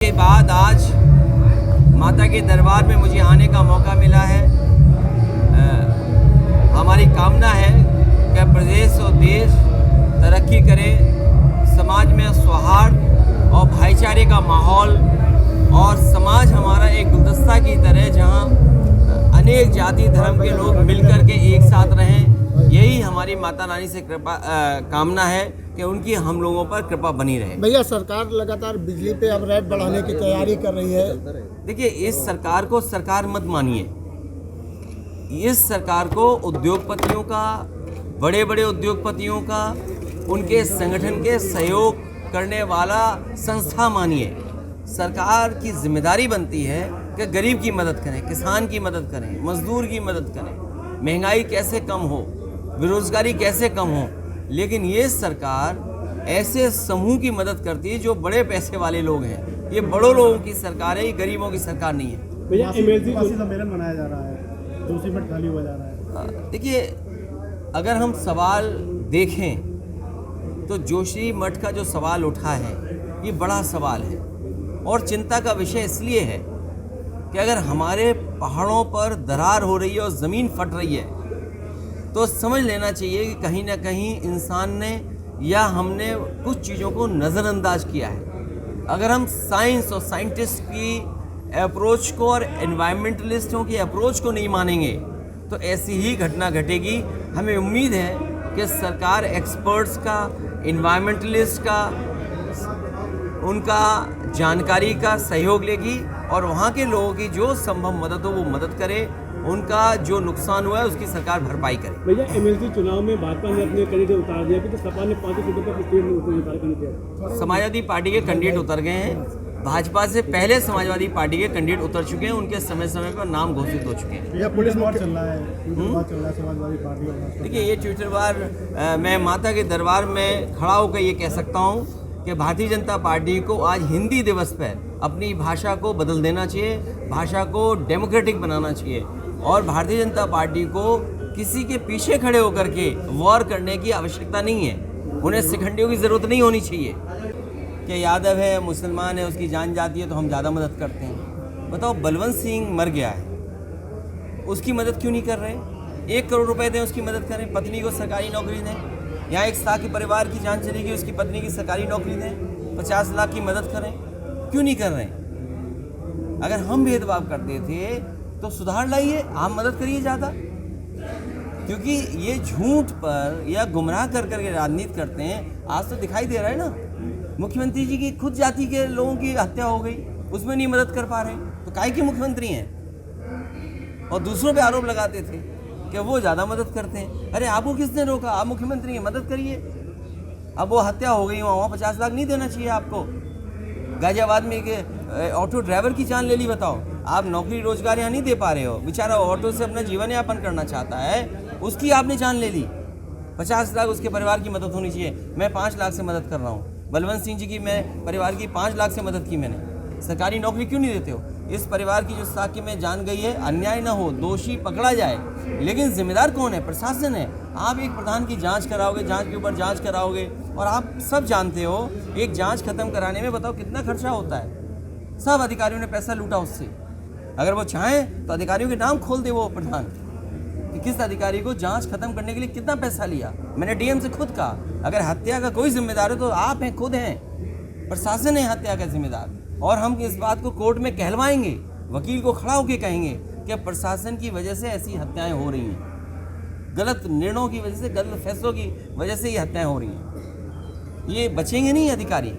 के बाद आज माता के दरबार में मुझे आने का मौका मिला है। हमारी कामना है कि प्रदेश और देश तरक्की करे, समाज में सौहार्द और भाईचारे का माहौल और समाज हमारा एक गुलदस्ता की तरह जहां अनेक जाति धर्म के लोग मिलकर के एक साथ रहें। यही हमारी माता रानी से कामना है कि उनकी हम लोगों पर कृपा बनी रहे। भैया, सरकार लगातार बिजली पे अब रेट बढ़ाने की तैयारी कर रही है। देखिए, इस सरकार को सरकार मत मानिए। इस सरकार को उद्योगपतियों का, बड़े बड़े उद्योगपतियों का, उनके संगठन के सहयोग करने वाला संस्था मानिए। सरकार की जिम्मेदारी बनती है कि गरीब की मदद करें, किसान की मदद करें, मजदूर की मदद करें, महंगाई कैसे कम हो, बेरोजगारी कैसे कम हो। लेकिन ये सरकार ऐसे समूह की मदद करती है जो बड़े पैसे वाले लोग हैं। ये बड़ों लोगों की सरकार है, ये गरीबों की सरकार नहीं है। भैया, एमएलसी सम्मेलन मनाया जा रहा है, दूसरी मठ खाली हो जा रहा है। देखिए, अगर हम सवाल देखें तो जोशी मठ का जो सवाल उठा है ये बड़ा सवाल है और चिंता का विषय इसलिए है कि अगर हमारे पहाड़ों पर दरार हो रही है और ज़मीन फट रही है तो समझ लेना चाहिए कि कहीं ना कहीं इंसान ने या हमने कुछ चीज़ों को नज़रअंदाज किया है। अगर हम साइंस और साइंटिस्ट की अप्रोच को और एनवायरमेंटलिस्टों की अप्रोच को नहीं मानेंगे तो ऐसी ही घटना घटेगी। हमें उम्मीद है कि सरकार एक्सपर्ट्स का, एनवायरमेंटलिस्ट का, उनका जानकारी का सहयोग लेगी और वहाँ के लोगों की जो संभव मदद हो वो मदद करे। उनका जो नुकसान हुआ है उसकी सरकार भरपाई करे। भैया, एमएलसी चुनाव में भाजपा ने अपने कैंडिडेट उतार दिया कि तो सपा ने 5 सीटों पर उतार। समाजवादी पार्टी के कैंडिडेट उतर गए हैं। भाजपा से पहले समाजवादी पार्टी के कैंडिडेट उतर चुके हैं, उनके समय समय पर नाम घोषित हो चुके हैं। भैया, पुलिस वार चल रहा है समाजवादी पार्टी। देखिए, ये ट्विटर वार मैं माता के दरबार में खड़ा होकर ये कह सकता हूँ कि भारतीय जनता पार्टी को आज हिंदी दिवस पर अपनी भाषा को बदल देना चाहिए, भाषा को डेमोक्रेटिक बनाना चाहिए और भारतीय जनता पार्टी को किसी के पीछे खड़े होकर के वॉर करने की आवश्यकता नहीं है। उन्हें शिखंडियों की ज़रूरत नहीं होनी चाहिए कि यादव है, मुसलमान है, उसकी जान जाती है तो हम ज़्यादा मदद करते हैं। बताओ, बलवंत सिंह मर गया है, उसकी मदद क्यों नहीं कर रहे? 1 करोड़ रुपए दें, उसकी मदद करें, पत्नी को सरकारी नौकरी दें। यहाँ एक साथी परिवार की जान चली गई, उसकी पत्नी की सरकारी नौकरी दें, 50 लाख की मदद करें। क्यों नहीं कर रहे? अगर हम भेदभाव करते थे तो सुधार लाइए, आप मदद करिए ज़्यादा। क्योंकि ये झूठ पर या गुमराह कर करके राजनीति करते हैं। आज तो दिखाई दे रहा है ना, मुख्यमंत्री जी की खुद जाति के लोगों की हत्या हो गई, उसमें नहीं मदद कर पा रहे तो काहे के मुख्यमंत्री हैं? और दूसरों पे आरोप लगाते थे कि वो ज़्यादा मदद करते हैं। अरे आपको किसने रोका? आप मुख्यमंत्री हैं, मदद करिए। अब वो हत्या हो गई, वहाँ 50 लाख नहीं देना चाहिए आपको। गाजियाबाद में एक ऑटो ड्राइवर की जान ले ली। बताओ, आप नौकरी रोजगार यहाँ नहीं दे पा रहे हो, बेचारा ऑटो से अपना जीवन यापन करना चाहता है, उसकी आपने जान ले ली। 50 लाख उसके परिवार की मदद होनी चाहिए। मैं 5 लाख से मदद कर रहा हूँ। बलवंत सिंह जी की मैं परिवार की 5 लाख से मदद की मैंने। सरकारी नौकरी क्यों नहीं देते हो? इस परिवार की जो साक्ष्य में जान गई है, अन्याय ना हो, दोषी पकड़ा जाए, लेकिन जिम्मेदार कौन है? प्रशासन है। आप एक प्रधान की जांच कराओगे, जांच के ऊपर जांच कराओगे और आप सब जानते हो एक जांच खत्म कराने में बताओ कितना खर्चा होता है। सब अधिकारियों ने पैसा लूटा उससे। अगर वो चाहें तो अधिकारियों के नाम खोल दे वो प्रधान कि किस अधिकारी को जांच खत्म करने के लिए कितना पैसा लिया। मैंने डीएम से खुद कहा, अगर हत्या का कोई जिम्मेदार है तो आप हैं, खुद हैं। प्रशासन है हत्या का जिम्मेदार और हम इस बात को कोर्ट में कहलवाएंगे, वकील को खड़ा होकर कहेंगे कि प्रशासन की वजह से ऐसी हत्याएं हो रही हैं, गलत निर्णयों की वजह से, गलत फैसलों की वजह से ये हत्याएं हो रही हैं। ये बचेंगे नहीं अधिकारी।